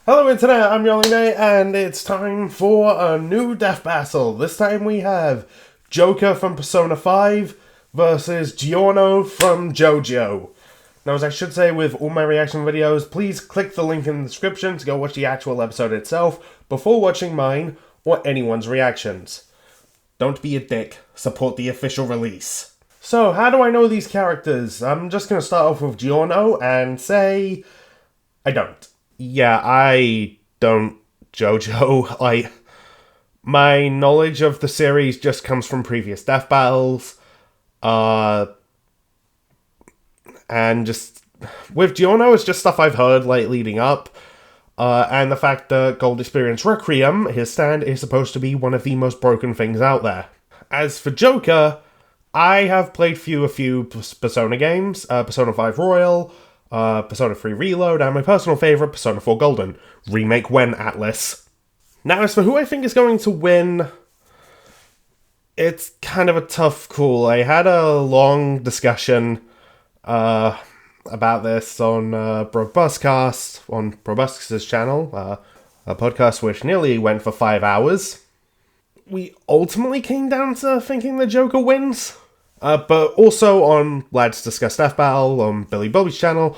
Hello Internet, I'm Yoline, and it's time for a new death battle. This time we have Joker from Persona 5 versus Giorno from Jojo. Now, as I should say with all my reaction videos, please click the link in the description to go watch the actual episode itself before watching mine or anyone's reactions. Don't be a dick, support the official release. So, how do I know these characters? I'm just going to start off with Giorno and say I don't. Yeah, I don't Jojo. My knowledge of the series just comes from previous death battles. And just with Giorno, it's just stuff I've heard leading up. And the fact that Gold Experience Requiem, his stand, is supposed to be one of the most broken things out there. As for Joker, I have played a few Persona games, Persona 5 Royal, Persona 3 Reload, and my personal favourite, Persona 4 Golden. Remake when, Atlas. Now, as for who I think is going to win, it's kind of a tough call. I had a long discussion about this on Brobuscast, on Probusc's channel, a podcast which nearly went for 5 hours. We ultimately came down to thinking the Joker wins. But also on Lads Discuss Death Battle on Billy Bobby's channel,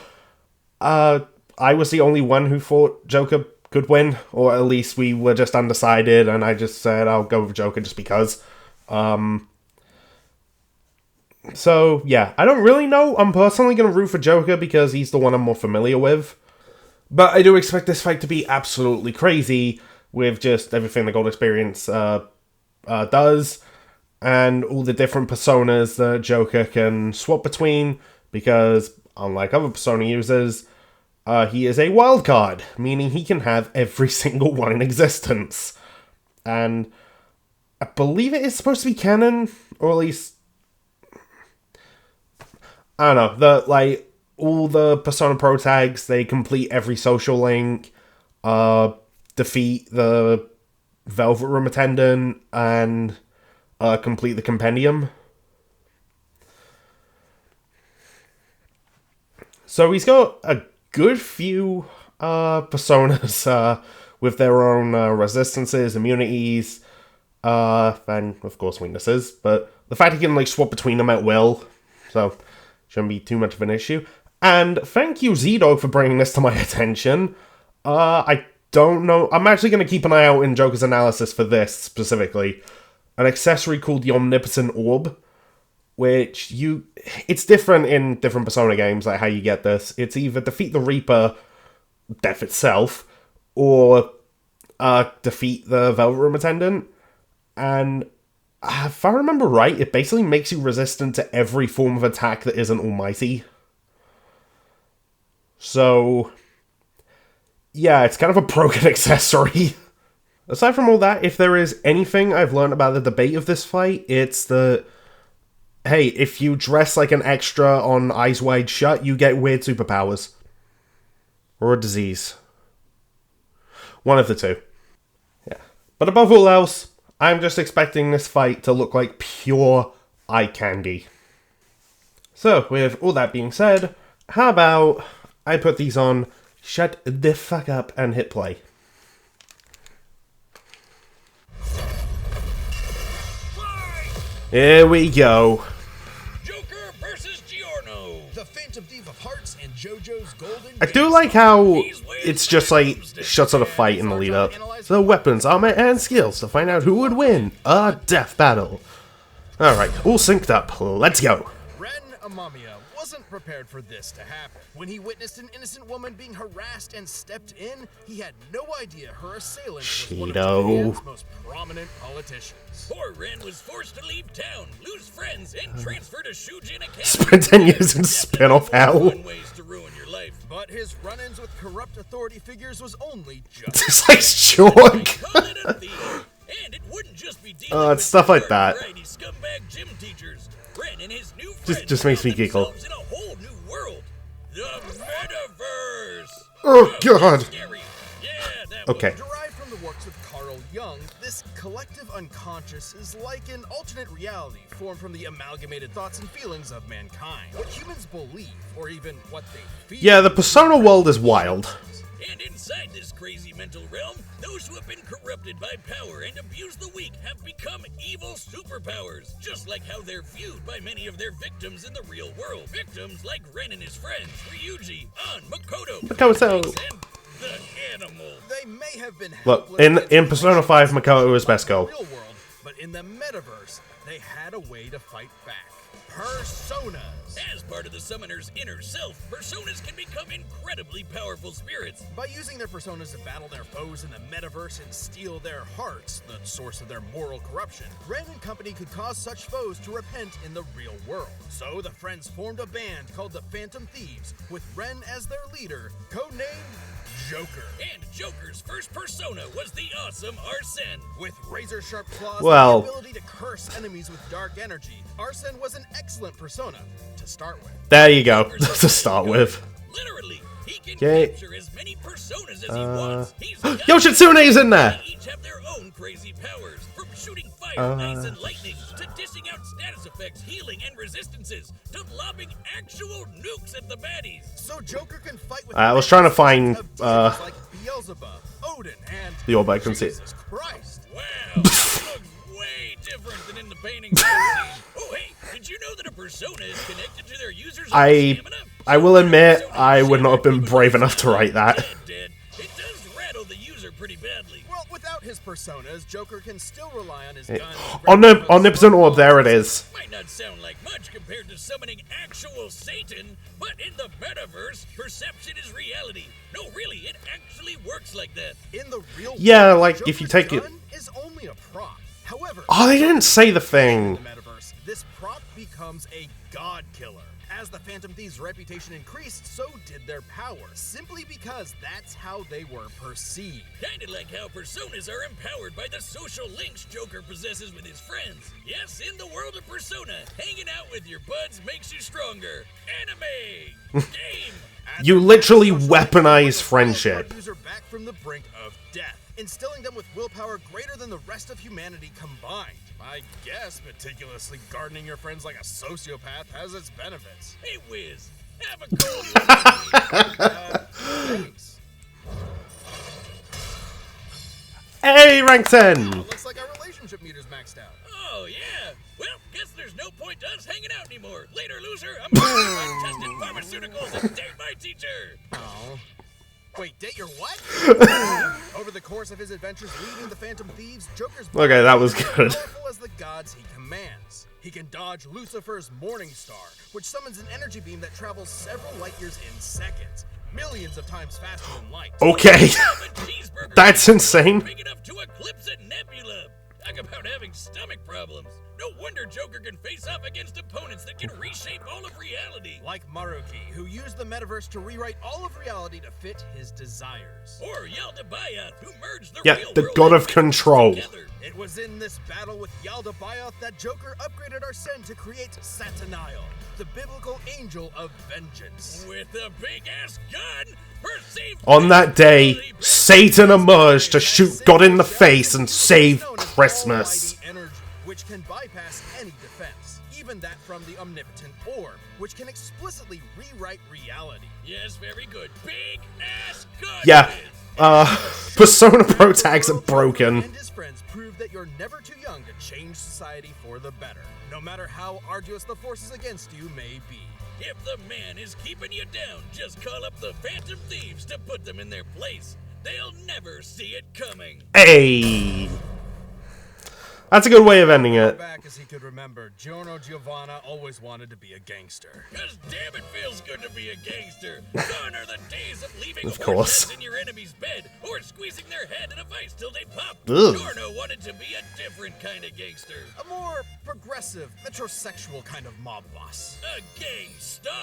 I was the only one who thought Joker could win, or at least we were just undecided, and I just said I'll go with Joker just because. So, yeah, I don't really know. I'm personally going to root for Joker because he's the one I'm more familiar with. But I do expect this fight to be absolutely crazy with just everything the Gold Experience does. And all the different personas that Joker can swap between, because, unlike other Persona users, he is a wildcard, meaning he can have every single one in existence. And I believe it is supposed to be canon, or at least, I don't know, all the Persona Pro tags, they complete every social link, defeat the Velvet Room attendant, and complete the compendium. So he's got a good few personas with their own resistances, immunities, and of course weaknesses. But the fact he can swap between them at will, so shouldn't be too much of an issue. And thank you, Zido, for bringing this to my attention. I don't know. I'm actually going to keep an eye out in Joker's analysis for this specifically. An accessory called the Omnipotent Orb, which it's different in different Persona games, like how you get this. It's either defeat the Reaper, death itself, or defeat the Velvet Room attendant. And if I remember right, it basically makes you resistant to every form of attack that isn't almighty. So, yeah, it's kind of a broken accessory. Aside from all that, if there is anything I've learned about the debate of this fight, it's that, hey, if you dress like an extra on Eyes Wide Shut, you get weird superpowers. Or a disease. One of the two. Yeah. But above all else, I'm just expecting this fight to look like pure eye candy. So, with all that being said, how about I put these on, shut the fuck up, and hit play. Here we go. Joker versus Giorno. The Phantom Thief of Hearts and Jojo's Golden. I do like how it's just shots of the fight in the lead up. The weapons, armor, and skills to find out who would win a death battle. Alright, all synced up. Let's go. Ren Amamiya wasn't prepared for this to happen. When he witnessed an innocent woman being harassed and stepped in, he had no idea her assailant was one of Japan's most prominent politicians. Poor Ren was forced to leave town, lose friends, and transfer to Shujin Academy. Spend 10 years in spin-off hell. Ways to ruin your life. But his run-ins with corrupt authority figures was only just. This like chalk. And it wouldn't just be it's stuff like that. Scumbag gym teachers. Ren and his new Just makes me giggle. In a whole new world. The metaverse. Oh god. Yeah, okay. Derived from the works of Carl Jung, this collective unconscious is like an alternate reality formed from the amalgamated thoughts and feelings of mankind. What humans believe, or even what they feel. Yeah, the Persona world is wild. And inside this crazy mental realm, those who have been corrupted by power and abused the weak have become evil superpowers, just like how they're viewed by many of their victims in the real world. Victims like Ren and his friends, Ryuji, An, Makoto, Makoto. and the animal. They may have been Look, helpless in Persona 5, Makoto was best girl. real world, but in the metaverse, they had a way to fight back. Personas. As part of the summoner's inner self, personas can become incredibly powerful spirits. By using their personas to battle their foes in the metaverse and steal their hearts, the source of their moral corruption, Ren and company could cause such foes to repent in the real world. So the friends formed a band called the Phantom Thieves, with Ren as their leader, codenamed Joker. And Joker's first persona was the awesome Arsene. With razor-sharp claws Well. and the ability to curse enemies with dark energy, Arsene was an excellent persona to start with. There you go, to start with. Literally, he can Yay. capture as many personas as he wants. He's got Yoshitsune's in there! They each have their own crazy powers, from shooting fire, ice, and lightning, to dishing out status effects, healing, and resistances, to lobbing actual nukes at the baddies. So Joker can fight with I was trying to find, of demons like Beelzebub, Odin, and the orb I can see. Jesus Christ. Wow, that looks way different than in the paintings I've seen. Oh, hey, did you know that a persona is connected to their user's stamina? I will admit, I would not have been brave enough to write that. It does rattle the user pretty badly. Well, without his personas, Joker can still rely on his guns. Omnipotent orb, there it is. Might not sound like much compared to summoning actual Satan, but in the metaverse, perception is reality. No, really, it actually works like that. In the real Yeah, world, like, if you Joker's take it- gun is only a prop. However, Oh, they didn't say the in thing. the metaverse, this prop becomes a god killer. As the Phantom Thieves' reputation increased, so did their power, simply because that's how they were perceived. Kinda like how personas are empowered by the social links Joker possesses with his friends. Yes, in the world of Persona, hanging out with your buds makes you stronger. Anime! Game! You literally weaponize friendship. User back from the brink of death, instilling them with willpower greater than the rest of humanity combined. I guess meticulously gardening your friends like a sociopath has its benefits. Hey, Wiz, have a cold Thanks. Hey, rank 10! Looks like our relationship meter's maxed out. Oh, yeah. Well, guess there's no point to us hanging out anymore. Later, loser. I'm gonna go tested pharmaceuticals and date my teacher. Oh. Wait, date your what? Over the course of his adventures leading the Phantom Thieves, Joker's Okay, that was is as good. powerful as the gods he commands. He can dodge Lucifer's Morning Star, which summons an energy beam that travels several light years in seconds, millions of times faster than light. Okay, Have a cheeseburger that's insane. big enough to eclipse a nebula. Talk about having stomach problems. No wonder Joker can face off against opponents that can reshape all of reality. Like Maruki, who used the metaverse to rewrite all of reality to fit his desires. Or Yaldabaoth, who merged the Yeah, real the world god and of metaverse control. together. It was in this battle with Yaldabaoth that Joker upgraded Arsene to create Sataniel, the biblical angel of vengeance. With a big-ass gun, perceived On that day, possibility, Satan emerged to shoot God in the face and save Known as Christmas. Almighty Energy, which can bypass any defense, even that from the omnipotent orb, which can explicitly rewrite reality. Yes, very good. Big-ass gun. Yeah, Wiz. Persona Pro tags are broken. And his friends prove that you're never too young to change society for the better, no matter how arduous the forces against you may be. If the man is keeping you down, just call up the Phantom Thieves to put them in their place. They'll never see it coming. Hey! That's a good way of ending it. Back as he could remember, Giorno Giovanna always wanted to be a gangster. Cause damn it feels good to be a gangster. Gone are the days of leaving Of course. horses in your enemy's bed or squeezing their head in a vice till they pop. Ugh. Giorno wanted to be a different kind of gangster. A more progressive, metrosexual kind of mob boss. A gang star.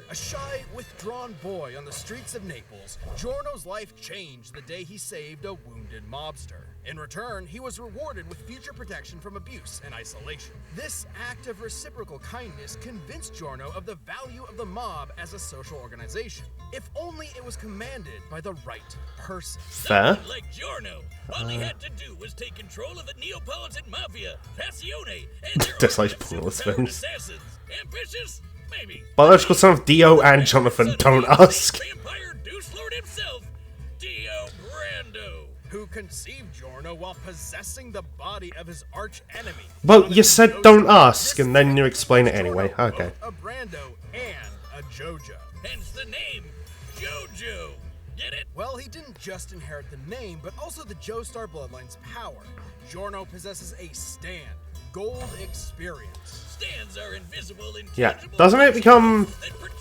A shy, withdrawn boy on the streets of Naples, Giorno's life changed the day he saved a wounded mobster. In return, he was rewarded with future protection from abuse and isolation. This act of reciprocal kindness convinced Giorno of the value of the mob as a social organization, if only it was commanded by the right person. Fair. Someone like Giorno. All he had to do was take control of the Neapolitan Mafia, Passione, and their Just like army of pointless superpowered things. assassins. Ambitious? Maybe. Biological son of Dio and Jonathan, don't ask. Vampire Deuce Lord himself. Dio Brando. Who conceived Giorno while possessing the body of his arch enemy. Well, you said don't ask, and then you explain it anyway. Okay. A Brando and a Jojo. Hence the name, Jojo. Get it? Well, he didn't just inherit the name, but also the Joestar bloodline's power. Giorno possesses a stand, gold experience. Stands are invisible and Yeah. Doesn't it become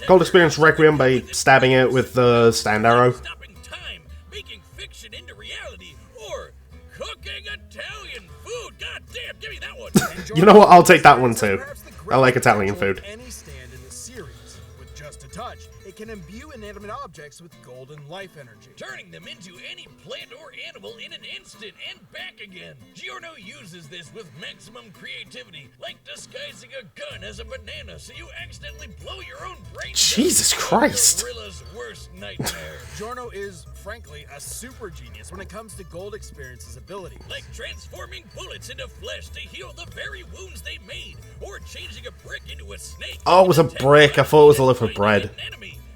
Gold Experience Requiem by stabbing it with the stand arrow? Stopping time, making fiction into reality, or cooking Italian food. God damn, give me that one. You know what? I'll take that one too. I like Italian food. Any stand in the series. With just a touch, it can imbue inanimate objects with golden life energy. Turning them into any plant or animal in an instant and back again. Giorno uses this with maximum creativity, like disguising a gun as a banana so you accidentally blow your own brains out. Jesus Christ. Gorilla's worst nightmare. Giorno is, frankly, a super genius when it comes to Gold Experience's ability. Like transforming bullets into flesh to heal the very wounds they made, or changing a brick into a snake. Oh, it was a brick. I thought it was a loaf of bread.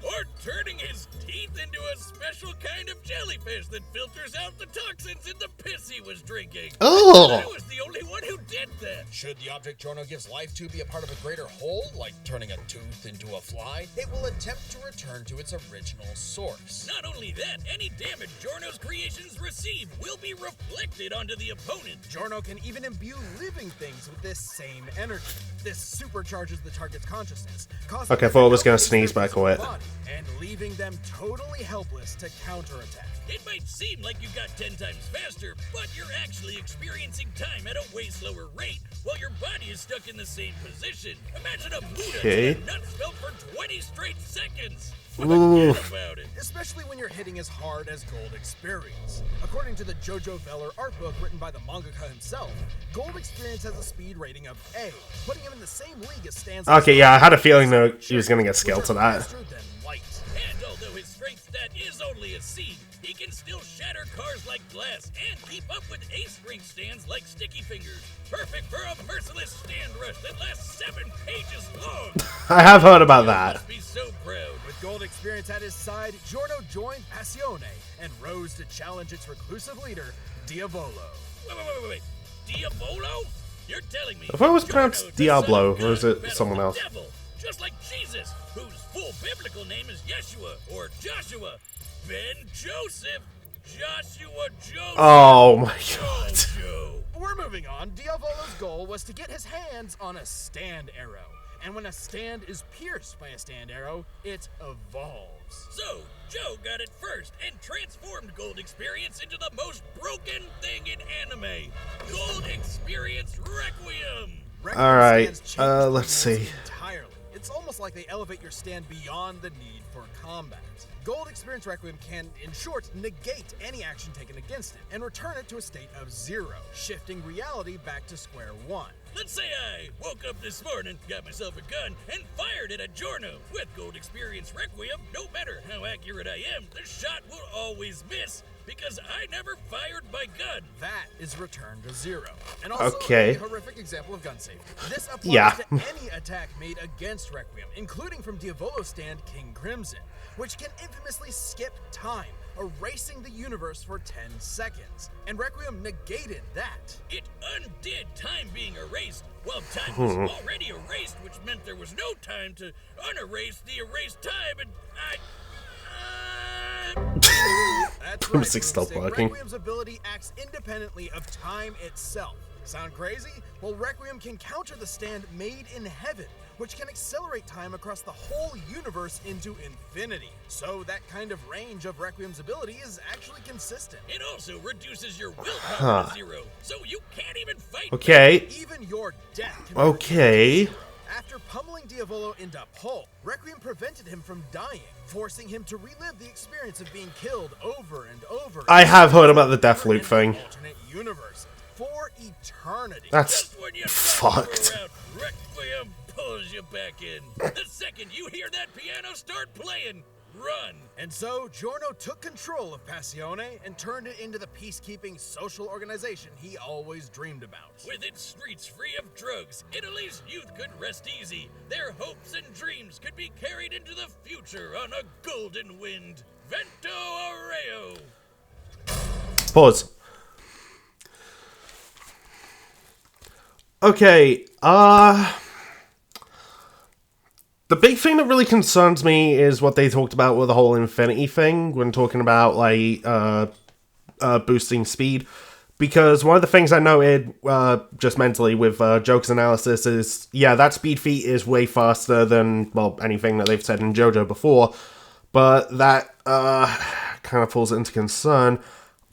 Or turning his teeth into a special kind of jellyfish that filters out the toxins in the piss he was drinking. Oh. I was the only one who did that. Should the object Giorno gives life to be a part of a greater whole, like turning a tooth into a fly, it will attempt to return to its original source. Not only that, any damage Giorno's creations receive will be reflected onto the opponent. Giorno can even imbue living things with this same energy. This supercharges the target's consciousness, causing Okay, I thought I was gonna sneeze, but I quit. and leaving them totally helpless to counterattack. It might seem like you got 10 times faster, but you're actually experiencing time at a way slower rate while your body is stuck in the same position. Imagine a Buddha Okay. nuts felt for 20 straight seconds. Oof. Forget about it. Especially when you're hitting as hard as Gold Experience. According to the Jojo Veller art book written by the mangaka himself, Gold Experience has a speed rating of A, putting him in the same league as Stan's. Okay, yeah, I had a feeling that he was gonna get scaled to that. Faster than light. And although his strength stat is only a C, he can still shatter cars like glass and keep up with ace ring stands like Sticky Fingers. Perfect for a merciless stand rush that lasts 7 pages long. I have heard about You that. must be so proud. With Gold Experience at his side, Giorno joined Passione and rose to challenge its reclusive leader, Diavolo. Wait. Diavolo? You're telling me I thought it was Giorno pronounced does Diablo, not or is it battle someone the else? devil, just like Jesus, whose full biblical name is Yeshua or Joshua. Ben Joseph. Joshua Joseph. Oh my god. Jojo. We're moving on. Diavolo's goal was to get his hands on a stand arrow. And when a stand is pierced by a stand arrow, it evolves. So, Joe got it first and transformed Gold Experience into the most broken thing in anime. Gold Experience Requiem. Requiem Alright, stands change let's dynamics see. Entirely. It's almost like they elevate your stand beyond the need for combat. Gold Experience Requiem can, in short, negate any action taken against it and return it to a state of 0, shifting reality back to square one. Let's say I woke up this morning, got myself a gun, and fired it at Giorno. With Gold Experience Requiem, no matter how accurate I am, the shot will always miss because I never fired my gun. That is returned to 0. And also Okay. a horrific example of gun safety. This applies Yeah. to any attack made against Requiem, including from Diavolo's stand King Crimson, which can infamously skip time, erasing the universe for 10 seconds. And Requiem negated that. It undid time being erased, while time was already erased, which meant there was no time to unerase the erased time, and That's I'm right, sick, still Boomstick. working. Requiem's ability acts independently of time itself. Sound crazy? Well, Requiem can counter the stand made in heaven, which can accelerate time across the whole universe into infinity. So that kind of range of Requiem's ability is actually consistent. it also reduces your willpower to 0, so you can't even fight. Okay. Even your death can be Okay. reduced to 0. After pummeling Diavolo into pulp, Requiem prevented him from dying, forcing him to relive the experience of being killed over and over. I have heard about the Deathloop thing. Alternate universes for eternity. That's Just when you thought you fucked. were out, Requiem pulls you back in. The second you hear that piano start playing, run. And so Giorno took control of Passione and turned it into the peacekeeping social organization he always dreamed about. With its streets free of drugs, Italy's youth could rest easy. Their hopes and dreams could be carried into the future on a golden wind. Vento Aureo! Pause. Okay, the big thing that really concerns me is what they talked about with the whole infinity thing when talking about, like, boosting speed. Because one of the things I noted, just mentally with Joker's analysis is, yeah, that speed feat is way faster than, well, anything that they've said in JoJo before. But that, kind of falls into concern.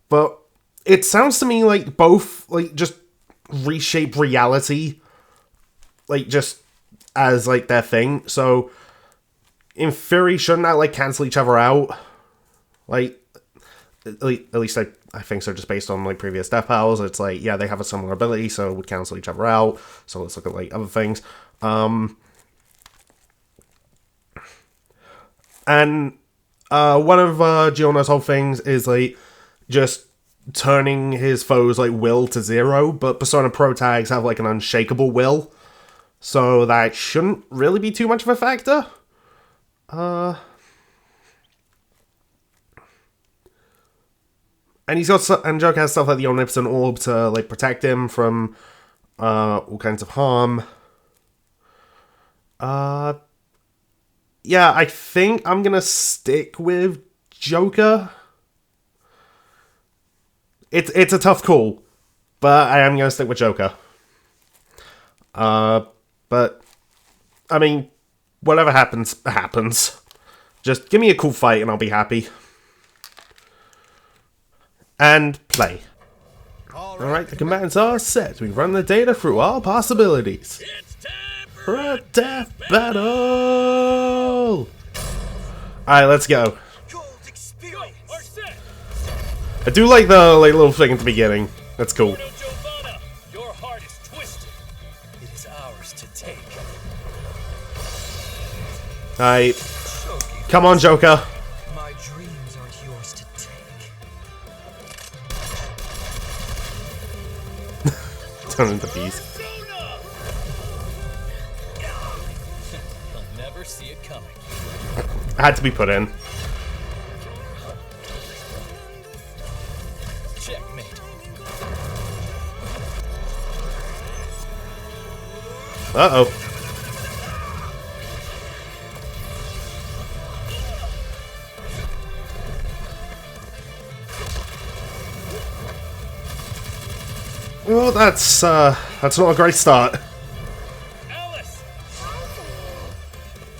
But it sounds to me like both, like, just reshape reality, like, just as, like, their thing. So, in theory, shouldn't that, like, cancel each other out? Like, at least I think so, just based on, like, previous Death Powers. It's like, yeah, they have a similar ability, so it would cancel each other out. So let's look at, like, other things. And one of Giorno's whole things is, like, just turning his foes, like, will to 0, but Persona Pro tags have, like, an unshakable will. So that shouldn't really be too much of a factor. And he's got, and Joker has stuff like the Omnipotent Orb to, like, protect him from all kinds of harm. Yeah, I think I'm gonna stick with Joker. It's a tough call, but I am gonna stick with Joker. But I mean, whatever happens, happens. Just give me a cool fight and I'll be happy. And play. Alright, the commands are set. We run the data through all possibilities. It's time For a death battle! Alright, let's go. I do like the, like, little thing at the beginning. That's cool. Your heart is twisted. It is ours to take. Alright. Come on, Joker. My dreams aren't yours to take. Turn into beast. He'll never see it coming. Had to be put in. Checkmate. Uh-oh. Well, that's not a great start. Alice!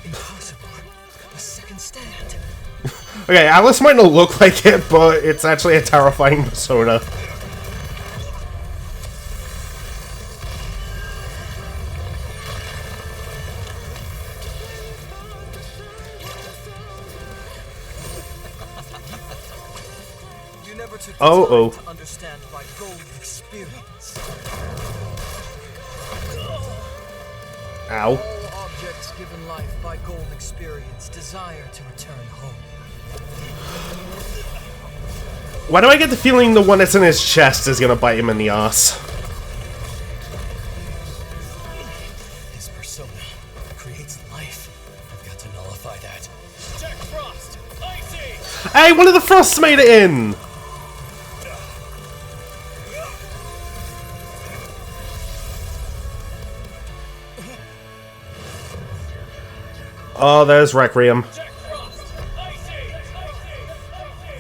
Impossible. A second stand. Okay, Alice might not look like it, but it's actually a terrifying persona. You never took the Oh. time to understand my gold experience. Ow. All objects given life by gold experience desire to return home. Why do I get the feeling the one that's in his chest is gonna bite him in the ass? His persona creates life. I've got to nullify that. Jack Frost! Icy! Hey, one of the Frosts made it in! Oh, there's Requiem. Jack Frost! Icy!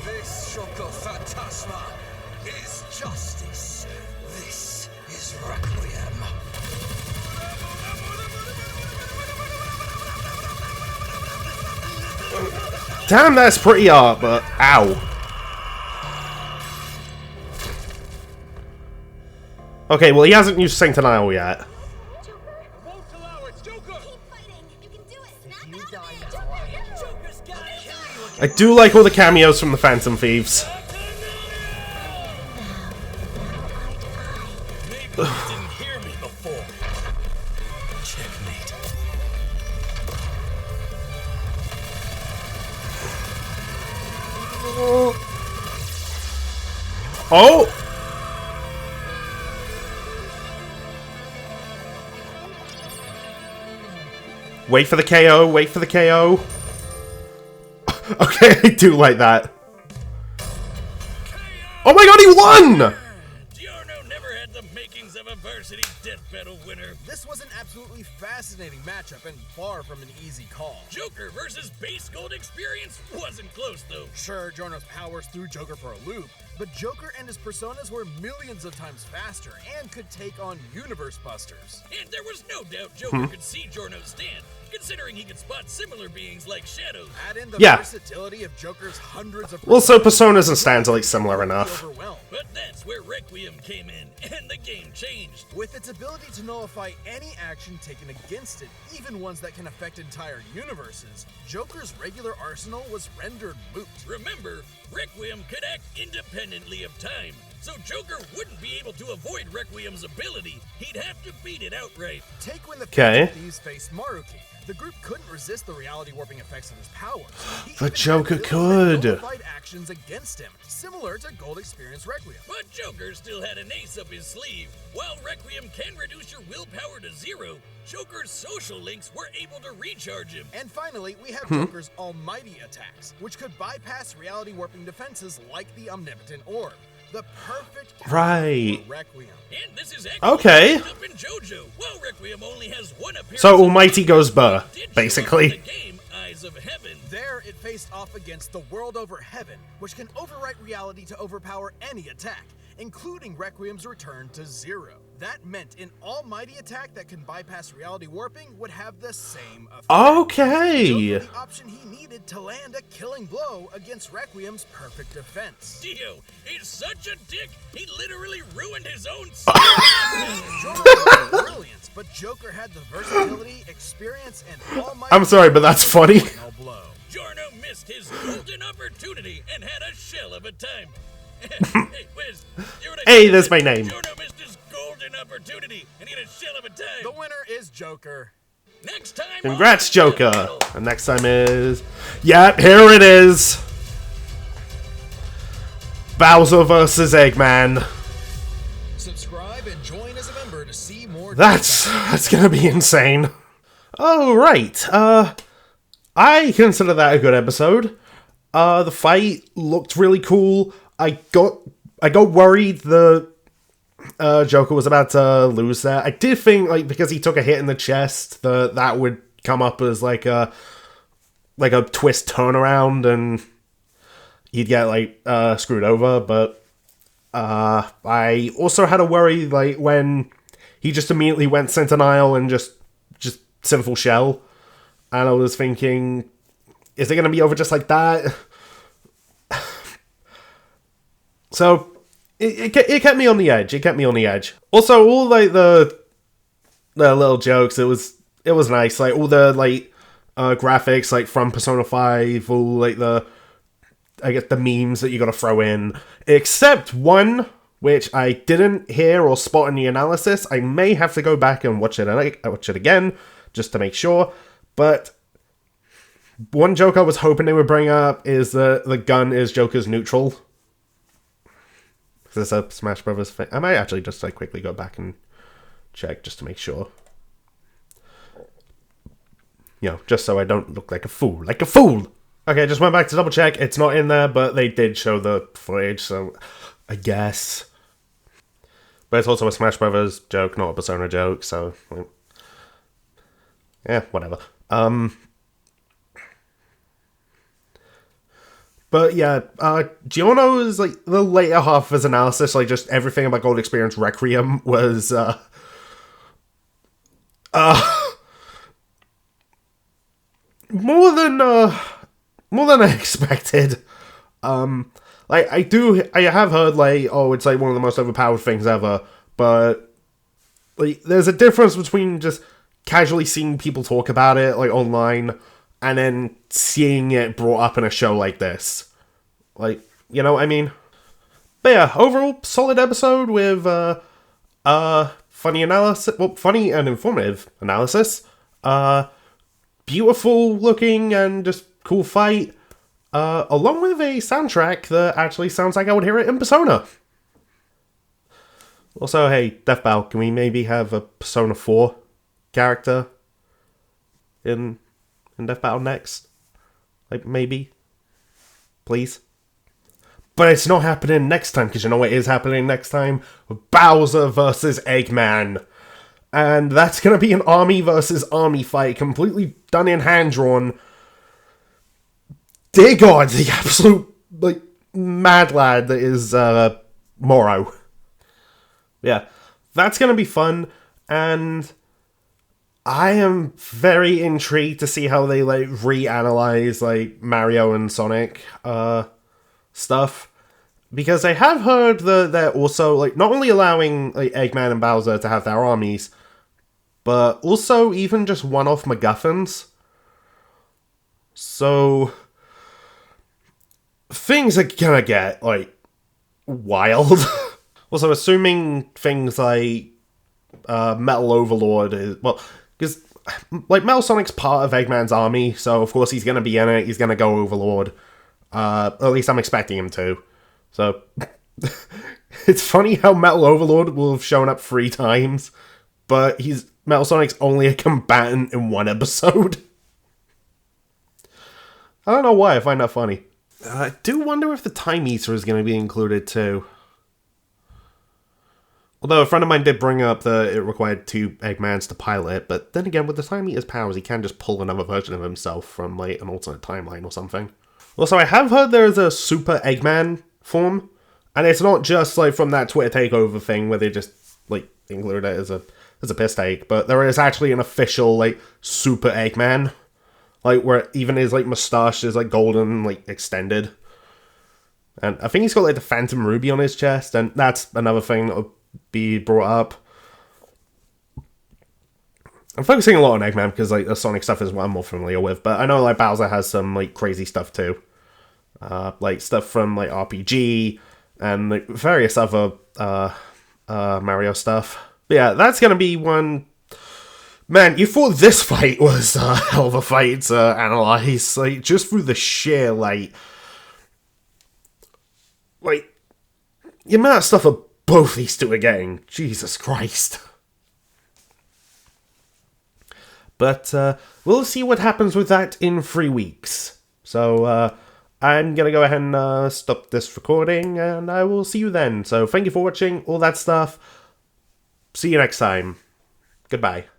This Shoko Phantasma is justice. This is Requiem. Damn, that's pretty art, but ow. Okay, well, he hasn't used Sanctinile yet. Won't allow it! Joker! Keep fighting. You can do it. Snap You out die of it. now. Joker's got it! I do like all the cameos from the Phantom Thieves. Maybe you didn't hear me before. Checkmate. Oh! Wait for the KO, wait for the KO. Okay, I do like that. KO! Oh my god, he won! Giorno never had the makings of a varsity death battle winner. This was an absolutely fascinating matchup and far from an easy call. Joker versus Base Gold Experience wasn't close, though. Sure, Giorno's powers threw Joker for a loop, but Joker and his personas were millions of times faster and could take on universe busters. And there was no doubt Joker could see Giorno's stand, considering he could spot similar beings like shadows. Add in the Yeah. versatility of Joker's hundreds of Also, personas and stands are like similar enough. overwhelmed. But that's where Requiem came in, and the game changed. With its ability to nullify any action taken against it, even ones that can affect entire universes, Joker's regular arsenal was rendered moot. Remember, Requiem could act independently of time, so Joker wouldn't be able to avoid Requiem's ability. He'd have to beat it outright. Take when the Okay. Thieves faced Maruki. The group couldn't resist the reality warping effects of his powers. He The even Joker had could. nullified actions against him, similar to Gold Experience Requiem. But Joker still had an ace up his sleeve. While Requiem can reduce your willpower to 0, Joker's social links were able to recharge him. And finally, we have Joker's almighty attacks, which could bypass reality warping defenses like the Omnipotent Orb. The perfect counter Right. for Requiem. And this is actually Okay. picked up in JoJo. While Requiem only has one appearance, So Almighty goes burr, did show up in basically. the game Eyes of Heaven. There, it faced off against the World Over Heaven, which can overwrite reality to overpower any attack, including Requiem's return to 0. That meant an almighty attack that can bypass reality warping would have the same effect. Okay. Joker the option he needed to land a killing blow against Requiem's perfect defense. Dio is such a dick, he literally ruined his own Joker was brilliant, but Joker had the versatility, experience, and almighty I'm sorry, but that's funny. final blow. Giorno missed his golden opportunity and had a shell of a time. Hey, Wiz, you know what I Hey, said? that's my name. Giorno missed his golden opportunity and he had a shell of a time. The winner is Joker. Next time. Congrats, on Joker. Battle. And next time is... Yep, here it is. Bowser versus Eggman. Subscribe and join as a member to see more. That's gonna be insane. Oh, right. I consider that a good episode. The fight looked really cool. I got worried the Joker was about to lose there. I did think, like, because he took a hit in the chest, that would come up as like a twist turnaround and he'd get like screwed over. But I also had a worry, like, when he just immediately went Sentinel and just Sinful Shell, and I was thinking, is it gonna be over just like that? So it kept me on the edge. It kept me on the edge. Also, all like the little jokes, it was nice. Like all the like graphics, like from Persona 5, all like the memes that you got to throw in, except one which I didn't hear or spot in the analysis. I may have to go back and watch it again just to make sure. But one joke I was hoping they would bring up is that the gun is Joker's neutral. Is this a Smash Brothers thing? I might actually just like quickly go back and check just to make sure. You know, just so I don't look like a fool. Like a fool! Okay, just went back to double check. It's not in there, but they did show the footage, so I guess. But it's also a Smash Brothers joke, not a Persona joke, so... Like, yeah, whatever. But yeah, Giorno is like the later half of his analysis, like just everything about Gold Experience Requiem was more than I expected. Like I have heard like, oh, it's like one of the most overpowered things ever, but like there's a difference between just casually seeing people talk about it like online and then seeing it brought up in a show like this. Like, you know what I mean? But yeah, overall, solid episode with funny analysis, well, funny and informative analysis. Beautiful looking and just cool fight. Along with a soundtrack that actually sounds like I would hear it in Persona. Also, hey, Death Battle, can we maybe have a Persona 4 character in Death Battle next? Like, maybe? Please? But it's not happening next time, because you know what is happening next time? Bowser versus Eggman. And that's going to be an army versus army fight, completely done in hand-drawn. Dear God, the absolute, like, mad lad that is, Morrow. Yeah, that's going to be fun, and I am very intrigued to see how they, like, reanalyze, like, Mario and Sonic, stuff. Because I have heard that they're also, like, not only allowing, like, Eggman and Bowser to have their armies, but also even just one-off MacGuffins. So things are gonna get, like, wild. Also, assuming things like Metal Overlord is, well, because, like, Metal Sonic's part of Eggman's army, so of course he's gonna be in it, he's gonna go Overlord. At least I'm expecting him to. So, it's funny how Metal Overlord will have shown up 3 times, but Metal Sonic's only a combatant in 1 episode. I don't know why, I find that funny. I do wonder if the Time Eater is going to be included too. Although a friend of mine did bring up that it required 2 Eggmans to pilot it, but then again, with the Time Eater's powers, he can just pull another version of himself from, like, an alternate timeline or something. Also, I have heard there's a Super Eggman form, and it's not just, like, from that Twitter takeover thing where they just, like, include it as a piss take, but there is actually an official, like, Super Eggman, like, where even his, like, mustache is, like, golden, like, extended. And I think he's got, like, the Phantom Ruby on his chest, and that's another thing that will be brought up. I'm focusing a lot on Eggman because, like, the Sonic stuff is what I'm more familiar with, but I know, like, Bowser has some, like, crazy stuff too. Like, stuff from, like, RPG and, like, various other Mario stuff. But yeah, that's gonna be one. Man, you thought this fight was a hell of a fight to analyze, like, just through the sheer, like, the amount of stuff that both these two are getting. Jesus Christ. But, we'll see what happens with that in 3 weeks. So, I'm gonna go ahead and stop this recording, and I will see you then. So, thank you for watching, all that stuff. See you next time. Goodbye.